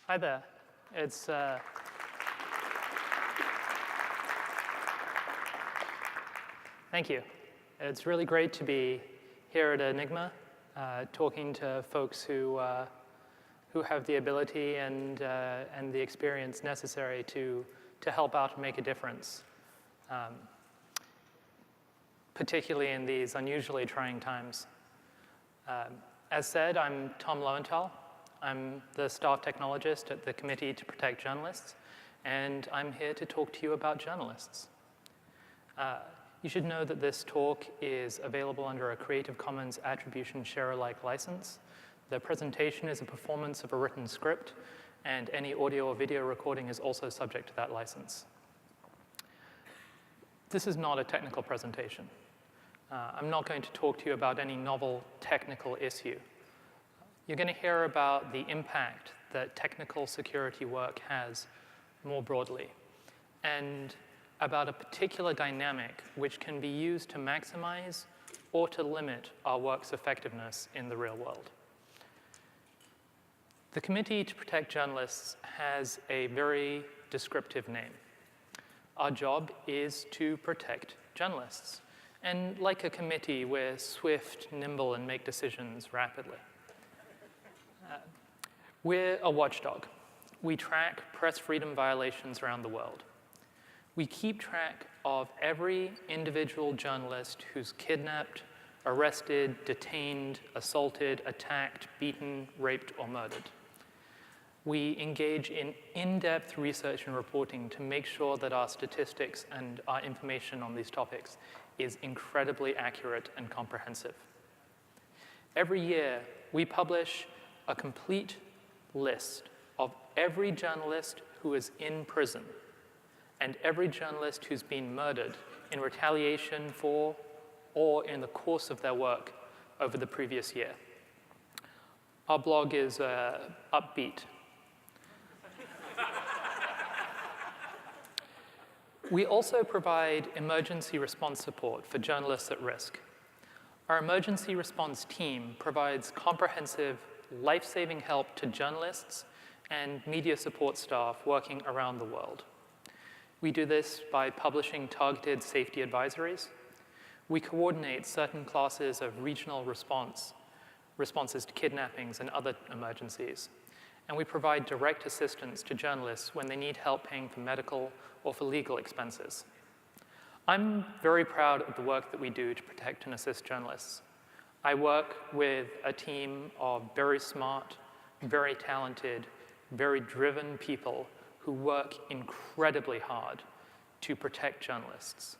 Hi there. It's thank you. It's really great to be here at Enigma, talking to folks who have the ability and the experience necessary to help out and make a difference, particularly in these unusually trying times. As said, I'm Tom Lowenthal. I'm the staff technologist at the Committee to Protect Journalists, and I'm here to talk to you about journalists. You should know that this talk is available under a Creative Commons Attribution Share-alike license. The presentation is a performance of a written script, and any audio or video recording is also subject to that license. This is not a technical presentation. I'm not going to talk to you about any novel technical issue. You're going to hear about the impact that technical security work has more broadly, and about a particular dynamic which can be used to maximize or to limit our work's effectiveness in the real world. The Committee to Protect Journalists has a very descriptive name. Our job is to protect journalists. And like a committee, we're swift, nimble, and make decisions rapidly. We're a watchdog. We track press freedom violations around the world. We keep track of every individual journalist who's kidnapped, arrested, detained, assaulted, attacked, beaten, raped, or murdered. We engage in in-depth research and reporting to make sure that our statistics and our information on these topics is incredibly accurate and comprehensive. Every year, we publish a complete list of every journalist who is in prison and every journalist who's been murdered in retaliation for or in the course of their work over the previous year. Our blog is upbeat. We also provide emergency response support for journalists at risk. Our emergency response team provides comprehensive, life-saving help to journalists and media support staff working around the world. We do this by publishing targeted safety advisories. We coordinate certain classes of regional responses to kidnappings and other emergencies. And we provide direct assistance to journalists when they need help paying for medical or for legal expenses. I'm very proud of the work that we do to protect and assist journalists. I work with a team of very smart, very talented, very driven people who work incredibly hard to protect journalists.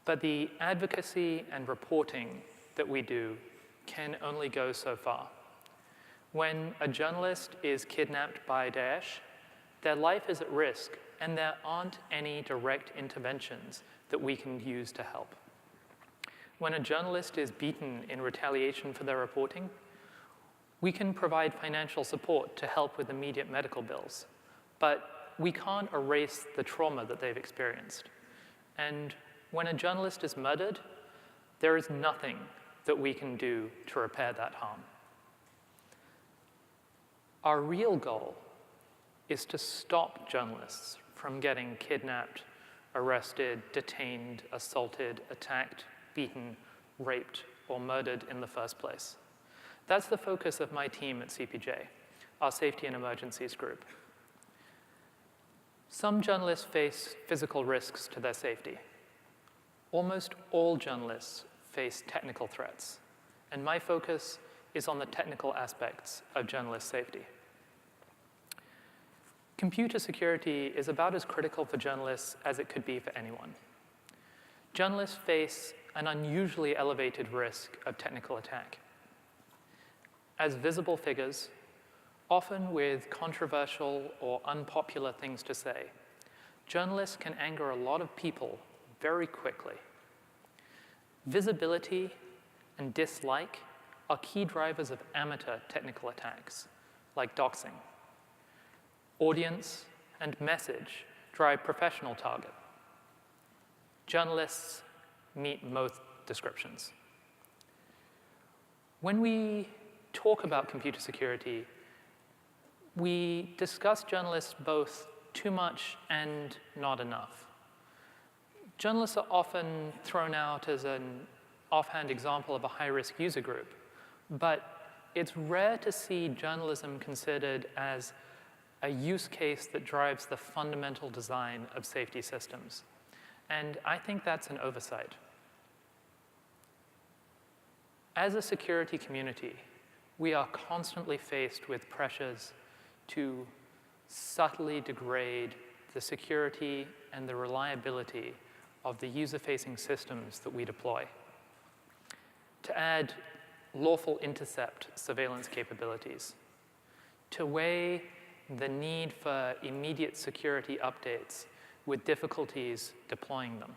But the advocacy and reporting that we do can only go so far. When a journalist is kidnapped by Daesh, their life is at risk, and there aren't any direct interventions that we can use to help. When a journalist is beaten in retaliation for their reporting, we can provide financial support to help with immediate medical bills, but we can't erase the trauma that they've experienced. And when a journalist is murdered, there is nothing that we can do to repair that harm. Our real goal is to stop journalists from getting kidnapped, arrested, detained, assaulted, attacked, beaten, raped, or murdered in the first place. That's the focus of my team at CPJ, our Safety and Emergencies group. Some journalists face physical risks to their safety. Almost all journalists face technical threats, and my focus is on the technical aspects of journalist safety. Computer security is about as critical for journalists as it could be for anyone. Journalists face an unusually elevated risk of technical attack. As visible figures, often with controversial or unpopular things to say, journalists can anger a lot of people very quickly. Visibility and dislike are key drivers of amateur technical attacks, like doxing. Audience and message drive professional target. Journalists meet both descriptions. When we talk about computer security, We discuss journalists both too much and not enough. Journalists are often thrown out as an offhand example of a high-risk user group, but it's rare to see journalism considered as a use case that drives the fundamental design of safety systems. And I think that's an oversight. As a security community, we are constantly faced with pressures to subtly degrade the security and the reliability of the user-facing systems that we deploy, to add lawful intercept surveillance capabilities, to weigh the need for immediate security updates with difficulties deploying them,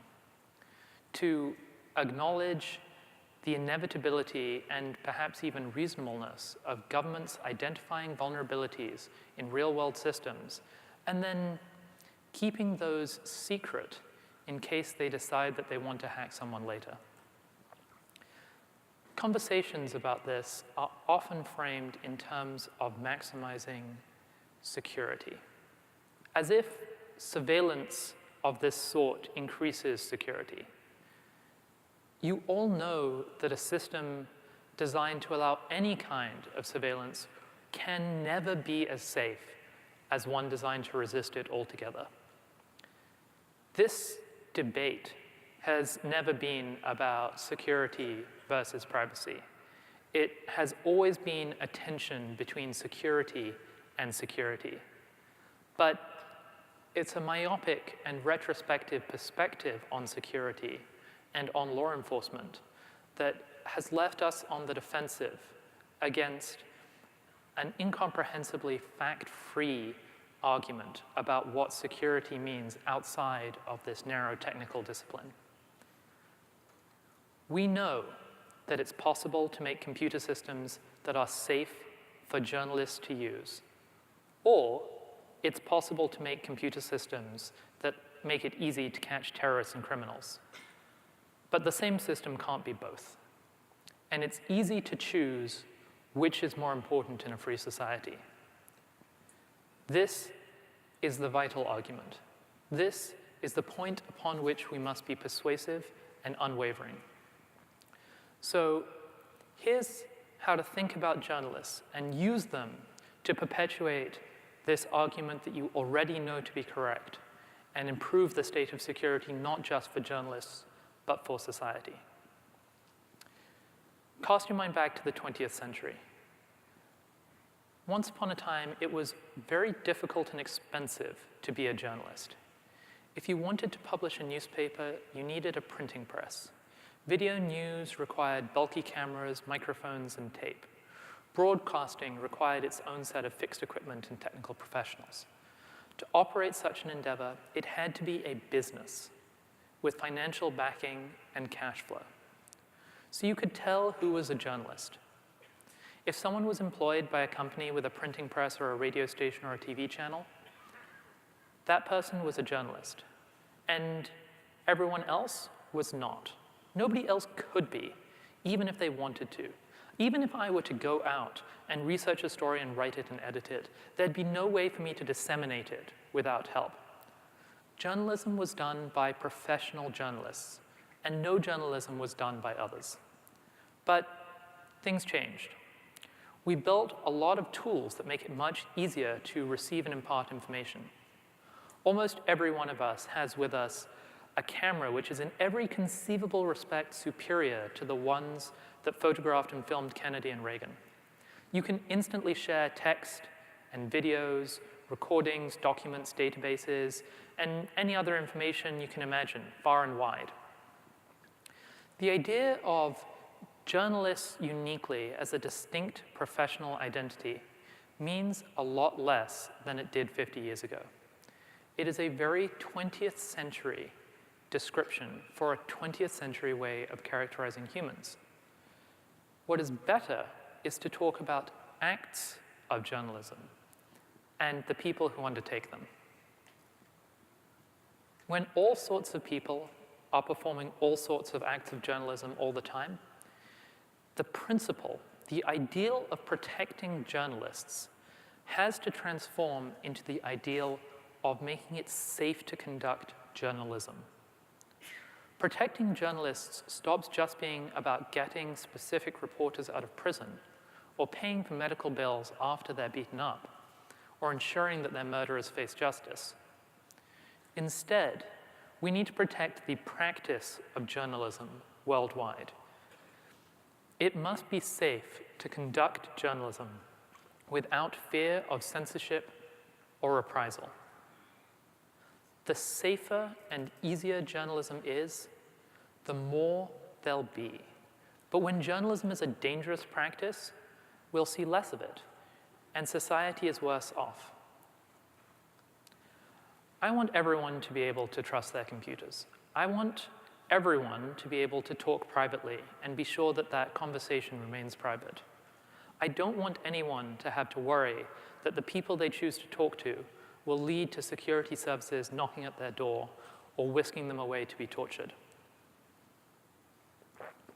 to acknowledge the inevitability and perhaps even reasonableness of governments identifying vulnerabilities in real-world systems and then keeping those secret in case they decide that they want to hack someone later. Conversations about this are often framed in terms of maximizing security, as if surveillance of this sort increases security. You all know that a system designed to allow any kind of surveillance can never be as safe as one designed to resist it altogether. This debate has never been about security versus privacy. It has always been a tension between security and security. But it's a myopic and retrospective perspective on security and on law enforcement that has left us on the defensive against an incomprehensibly fact-free argument about what security means outside of this narrow technical discipline. We know that it's possible to make computer systems that are safe for journalists to use, or it's possible to make computer systems that make it easy to catch terrorists and criminals. But the same system can't be both. And it's easy to choose which is more important in a free society. This is the vital argument. This is the point upon which we must be persuasive and unwavering. So here's how to think about journalists and use them to perpetuate this argument that you already know to be correct and improve the state of security not just for journalists, but for society. Cast your mind back to the 20th century. Once upon a time, it was very difficult and expensive to be a journalist. If you wanted to publish a newspaper, you needed a printing press. Video news required bulky cameras, microphones, and tape. Broadcasting required its own set of fixed equipment and technical professionals. To operate such an endeavor, it had to be a business with financial backing and cash flow. So you could tell who was a journalist. If someone was employed by a company with a printing press or a radio station or a TV channel, that person was a journalist. And everyone else was not. Nobody else could be, even if they wanted to. Even if I were to go out and research a story and write it and edit it, there'd be no way for me to disseminate it without help. Journalism was done by professional journalists, and no journalism was done by others. But things changed. We built a lot of tools that make it much easier to receive and impart information. Almost every one of us has with us a camera which is in every conceivable respect superior to the ones that photographed and filmed Kennedy and Reagan. You can instantly share text and videos, recordings, documents, databases, and any other information you can imagine, far and wide. The idea of journalists uniquely as a distinct professional identity means a lot less than it did 50 years ago. It is a very 20th century description for a 20th century way of characterizing humans. What is better is to talk about acts of journalism and the people who undertake them. When all sorts of people are performing all sorts of acts of journalism all the time, the principle, the ideal of protecting journalists has to transform into the ideal of making it safe to conduct journalism. Protecting journalists stops just being about getting specific reporters out of prison or paying for medical bills after they're beaten up or ensuring that their murderers face justice. Instead, we need to protect the practice of journalism worldwide. It must be safe to conduct journalism without fear of censorship or reprisal. The safer and easier journalism is, the more there'll be. But when journalism is a dangerous practice, we'll see less of it, and society is worse off. I want everyone to be able to trust their computers. I want everyone to be able to talk privately and be sure that that conversation remains private. I don't want anyone to have to worry that the people they choose to talk to will lead to security services knocking at their door or whisking them away to be tortured.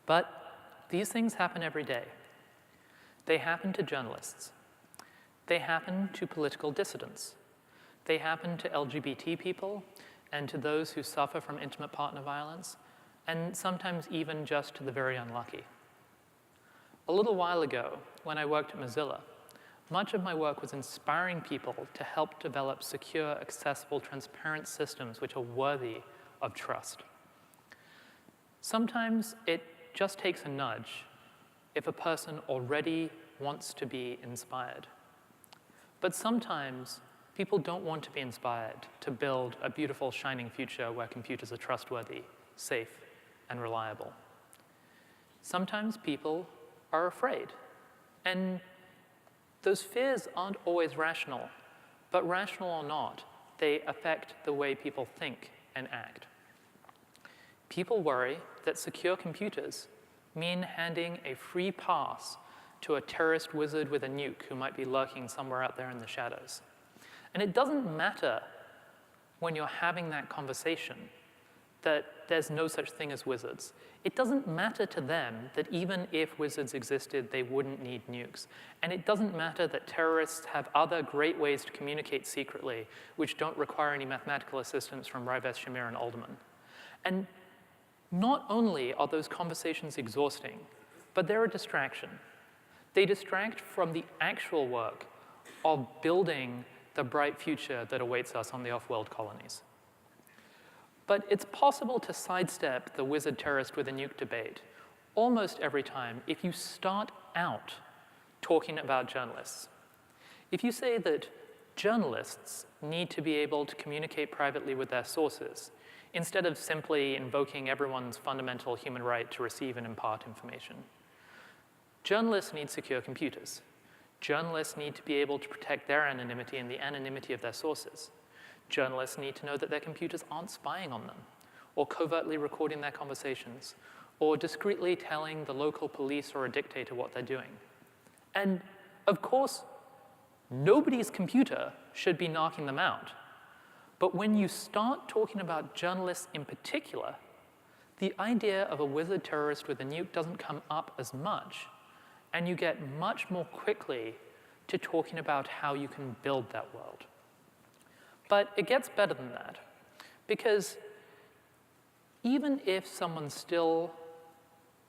But these things happen every day. They happen to journalists. They happen to political dissidents. They happen to LGBT people and to those who suffer from intimate partner violence, and sometimes even just to the very unlucky. A little while ago, when I worked at Mozilla, much of my work was inspiring people to help develop secure, accessible, transparent systems which are worthy of trust. Sometimes it just takes a nudge if a person already wants to be inspired. But sometimes people don't want to be inspired to build a beautiful, shining future where computers are trustworthy, safe, and reliable. Sometimes people are afraid, and those fears aren't always rational, but rational or not, they affect the way people think and act. People worry that secure computers mean handing a free pass to a terrorist wizard with a nuke who might be lurking somewhere out there in the shadows. And it doesn't matter when you're having that conversation that there's no such thing as wizards. It doesn't matter to them that even if wizards existed, they wouldn't need nukes. And it doesn't matter that terrorists have other great ways to communicate secretly, which don't require any mathematical assistance from Rivest, Shamir, and Alderman. And not only are those conversations exhausting, but they're a distraction. They distract from the actual work of building the bright future that awaits us on the off-world colonies. But it's possible to sidestep the wizard terrorist with a nuke debate almost every time if you start out talking about journalists. If you say that journalists need to be able to communicate privately with their sources, instead of simply invoking everyone's fundamental human right to receive and impart information, journalists need secure computers. Journalists need to be able to protect their anonymity and the anonymity of their sources. Journalists need to know that their computers aren't spying on them, or covertly recording their conversations, or discreetly telling the local police or a dictator what they're doing. And of course, nobody's computer should be knocking them out. But when you start talking about journalists in particular, the idea of a wizard terrorist with a nuke doesn't come up as much, and you get much more quickly to talking about how you can build that world. But it gets better than that, because even if someone's still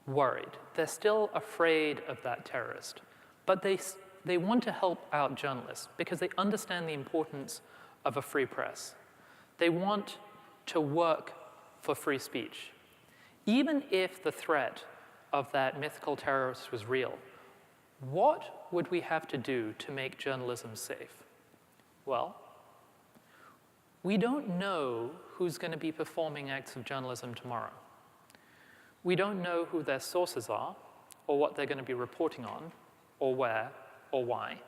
worried, they're still afraid of that terrorist, but they want to help out journalists because they understand the importance of a free press. They want to work for free speech. Even if the threat of that mythical terrorist was real, what would we have to do to make journalism safe? Well, we don't know who's going to be performing acts of journalism tomorrow. We don't know who their sources are, or what they're going to be reporting on, or where, or why.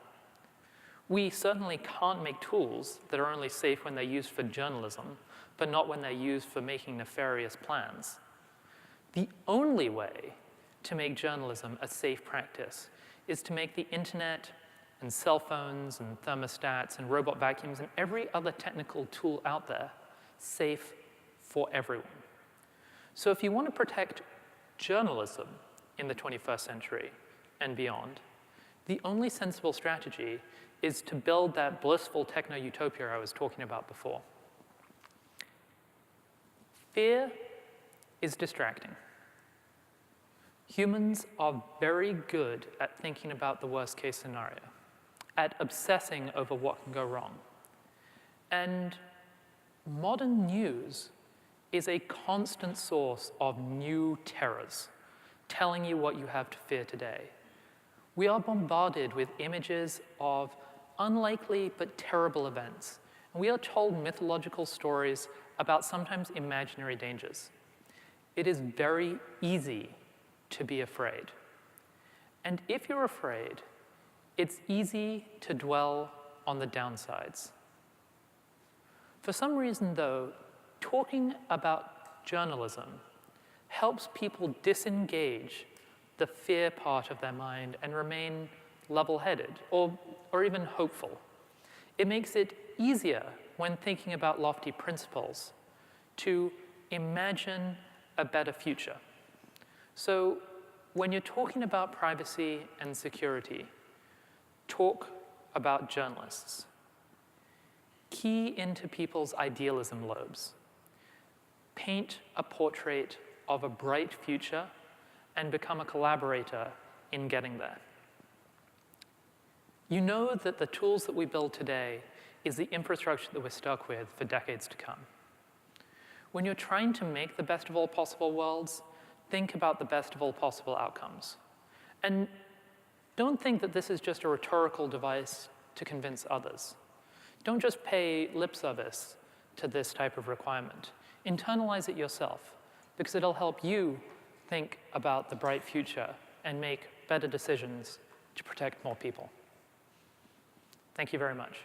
We certainly can't make tools that are only safe when they're used for journalism, but not when they're used for making nefarious plans. The only way to make journalism a safe practice is to make the internet and cell phones and thermostats and robot vacuums and every other technical tool out there safe for everyone. So if you want to protect journalism in the 21st century and beyond, the only sensible strategy is to build that blissful techno-utopia I was talking about before. Fear is distracting. Humans are very good at thinking about the worst-case scenario, at obsessing over what can go wrong. And modern news is a constant source of new terrors, telling you what you have to fear today. We are bombarded with images of unlikely but terrible events, and we are told mythological stories about sometimes imaginary dangers. It is very easy to be afraid. And if you're afraid, it's easy to dwell on the downsides. For some reason, though, talking about journalism helps people disengage the fear part of their mind and remain level-headed or even hopeful. It makes it easier when thinking about lofty principles to imagine a better future. So when you're talking about privacy and security, talk about journalists. Key into people's idealism lobes. Paint a portrait of a bright future and become a collaborator in getting there. You know that the tools that we build today is the infrastructure that we're stuck with for decades to come. When you're trying to make the best of all possible worlds, think about the best of all possible outcomes. And don't think that this is just a rhetorical device to convince others. Don't just pay lip service to this type of requirement. Internalize it yourself, because it'll help you think about the bright future and make better decisions to protect more people. Thank you very much.